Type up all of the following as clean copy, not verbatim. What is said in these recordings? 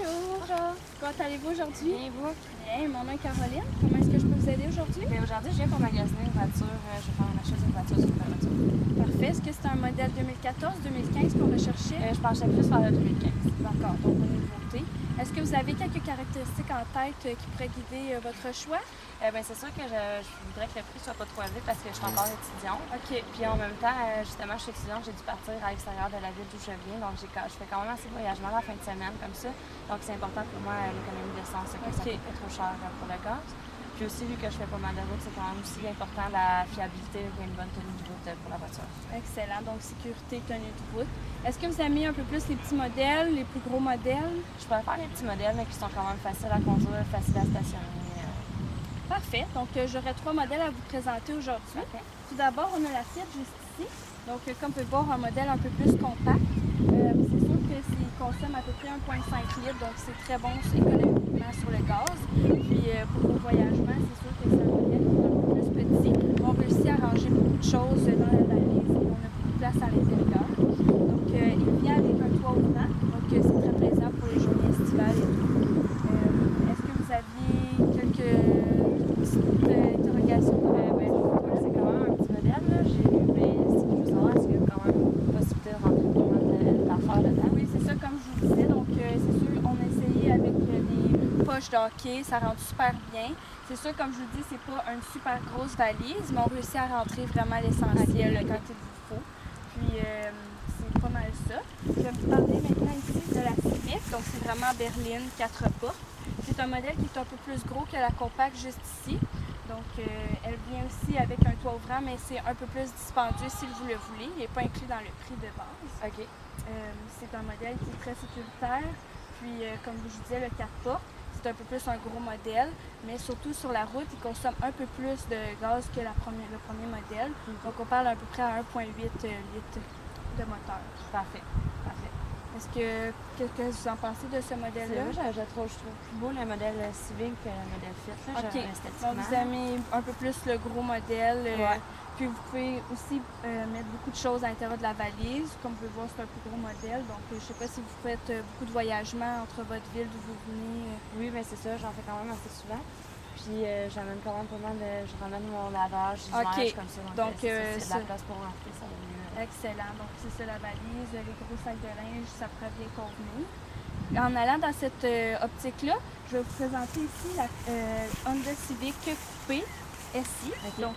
Bonjour. Bonjour. Comment allez-vous aujourd'hui? Bien, vous? Bien, mon nom est Caroline. Comment est-ce que je peux vous aider aujourd'hui? Bien, aujourd'hui, je viens pour magasiner une voiture. Je vais faire un achat d'une voiture sur ma voiture. Parfait. Est-ce que c'est un modèle 2014-2015 qu'on recherchait? Je penchais plus vers le 2015. D'accord, donc on est voté. Est-ce que vous avez quelques caractéristiques en tête qui pourraient guider votre choix? C'est sûr que je voudrais que le prix soit pas trop élevé parce que je suis encore étudiante. OK. Puis en même temps, justement, je suis étudiante, j'ai dû partir à l'extérieur de la ville d'où je viens. Donc, je fais quand même assez de voyagements la fin de semaine comme ça. Donc, c'est important pour moi l'économie d'essence, que ça coûte pas trop cher pour le gaz. Puis aussi, vu que je fais pas mal de route, c'est quand même aussi important la fiabilité et une bonne tenue de route pour la voiture. Excellent. Donc, sécurité, tenue de route. Est-ce que vous aimez un peu plus les petits modèles, les plus gros modèles? Je préfère les petits modèles, mais qui sont quand même faciles à conduire, faciles à stationner. Parfait. Donc, j'aurai 3 modèles à vous présenter aujourd'hui. Parfait. Tout d'abord, on a la Fiat juste ici. Donc, comme vous pouvez voir, un modèle un peu plus compact. C'est sûr qu'il consomme à peu près 1,5 litres, donc c'est très bon économiquement sur le gaz. Puis, pour vos voyagements, c'est sûr que c'est un modèle qui est un peu plus petit. On réussit à ranger beaucoup de choses dans la valise et on a beaucoup de place à l'intérieur. Donc, il vient avec un toit ouvrant, donc c'est très plaisant pour les journées estivales et tout. Est-ce que vous aviez quelques petites interrogations? C'est quand même un petit modèle, là. Mais si je veux savoir, est-ce qu'il y a quand même une possibilité de rentrer pas mal d'affaires dedans? Oui, c'est ça, comme je vous disais. Donc, c'est sûr, on a essayé avec des poches de hockey, ça rend super bien. C'est sûr, comme je vous dis, c'est pas une super grosse valise, mais on réussit à rentrer vraiment l'essentiel quand il vous faut. Puis, c'est pas mal ça. Je vais vous parler maintenant ici de la Civic. Donc, c'est vraiment berline 4 portes. C'est un modèle qui est un peu plus gros que la compacte juste ici. Donc, elle vient aussi avec un toit ouvrant, mais c'est un peu plus dispendieux si vous le voulez. Il n'est pas inclus dans le prix de base. OK. C'est un modèle qui est très sécuritaire. Puis, comme je vous disais, le 4 portes, c'est un peu plus un gros modèle, mais surtout sur la route, il consomme un peu plus de gaz que le premier modèle. Donc, on parle à peu près à 1,8 litres de moteur. Parfait. Parfait. Qu'est-ce que vous en pensez de ce modèle-là? Je trouve plus beau le modèle Civic que le modèle Fiat. Là, OK. esthétiquement. Donc, vous aimez un peu plus le gros modèle. Ouais. Puis, vous pouvez aussi mettre beaucoup de choses à l'intérieur de la valise. Comme vous pouvez voir, c'est un plus gros modèle. Donc, je ne sais pas si vous faites beaucoup de voyagements entre votre ville d'où vous venez. Oui, mais c'est ça, j'en fais quand même assez souvent. Puis j'amène quand même pas mal je ramène mon lavage, du linge comme ça. Donc c'est de la place pour rentrer, ça va mieux. Excellent. Donc, c'est ça la valise. Les gros sacs de linge, ça pourrait bien convenir. En allant dans cette optique-là, je vais vous présenter ici la Honda Civic Coupé SI. Okay. Donc,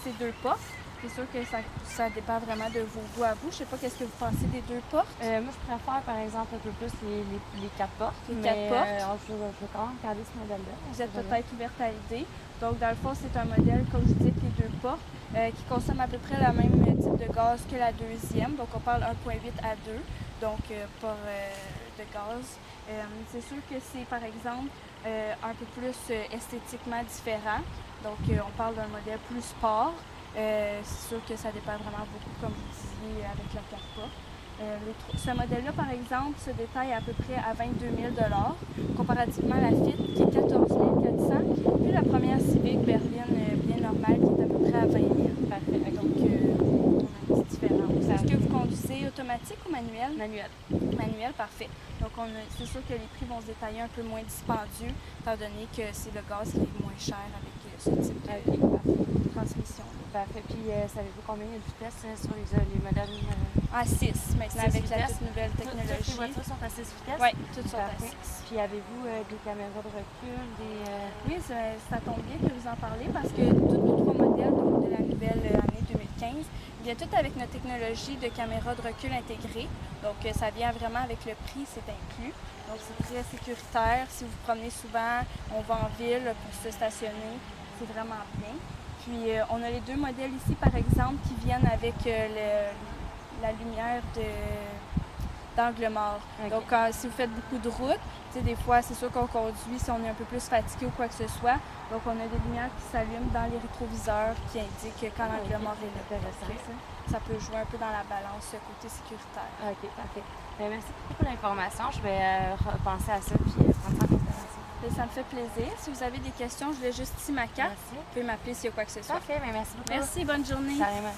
c'est 2 portes. C'est sûr que ça dépend vraiment de vos goûts à vous. Je ne sais pas qu'est-ce que vous pensez des 2 portes. Moi, je préfère, par exemple, un peu plus les 4 portes. Les 4 portes. Je vais quand même regarder ce modèle-là. Vous êtes peut-être ouverte à l'idée. Donc, dans le fond, c'est un modèle, comme je vous disais, les 2 portes, qui consomme à peu près le même type de gaz que la deuxième. Donc, on parle 1,8 à 2, donc par de gaz. C'est sûr que c'est, par exemple, un peu plus esthétiquement différent. Donc, on parle d'un modèle plus sport. C'est sûr que ça dépend vraiment beaucoup, comme vous disiez, avec la 4 portes. Ce modèle-là, par exemple, se détaille à peu près à 22 000 comparativement à la Fiat qui est 14 400 puis la première Civic berline bien normale qui est à peu près à 20 000. Parfait. Donc, on a une petite différence. Est-ce que vous conduisez automatique ou manuel? Manuel. Manuel, parfait. Donc, c'est sûr que les prix vont se détailler un peu moins dispendieux, étant donné que c'est le gaz qui est moins cher avec ce type de transmission. Parfait. Puis, savez-vous combien il y a de vitesses sur les modèles? À 6 maintenant, avec la toute nouvelle technologie. Toutes les voitures sont à 6 vitesses? Oui, toutes sont à 6. Puis, avez-vous des caméras de recul? Oui, ça tombe bien que vous en parlez parce que tous nos 3 modèles donc de la nouvelle année 2015 viennent toutes avec notre technologie de caméra de recul intégrée. Donc, ça vient vraiment avec le prix, c'est inclus. Donc, c'est très sécuritaire. Si vous promenez souvent, on va en ville pour se stationner, c'est vraiment bien. Puis, on a les 2 modèles ici, par exemple, qui viennent avec la lumière d'angle mort. Okay. Donc, si vous faites beaucoup de route, des fois, c'est sûr qu'on conduit si on est un peu plus fatigué ou quoi que ce soit. Donc, on a des lumières qui s'allument dans les rétroviseurs qui indiquent quand l'angle mort est là. Ça peut jouer un peu dans la balance côté sécuritaire. OK, parfait. Merci beaucoup pour l'information. Je vais repenser à ça puis prendre ça en considération. Ça me fait plaisir. Si vous avez des questions, je vais juste ici ma carte. Merci. Vous pouvez m'appeler s'il y a quoi que ce soit. Parfait, mais merci beaucoup. Merci, bonne journée. Carrément.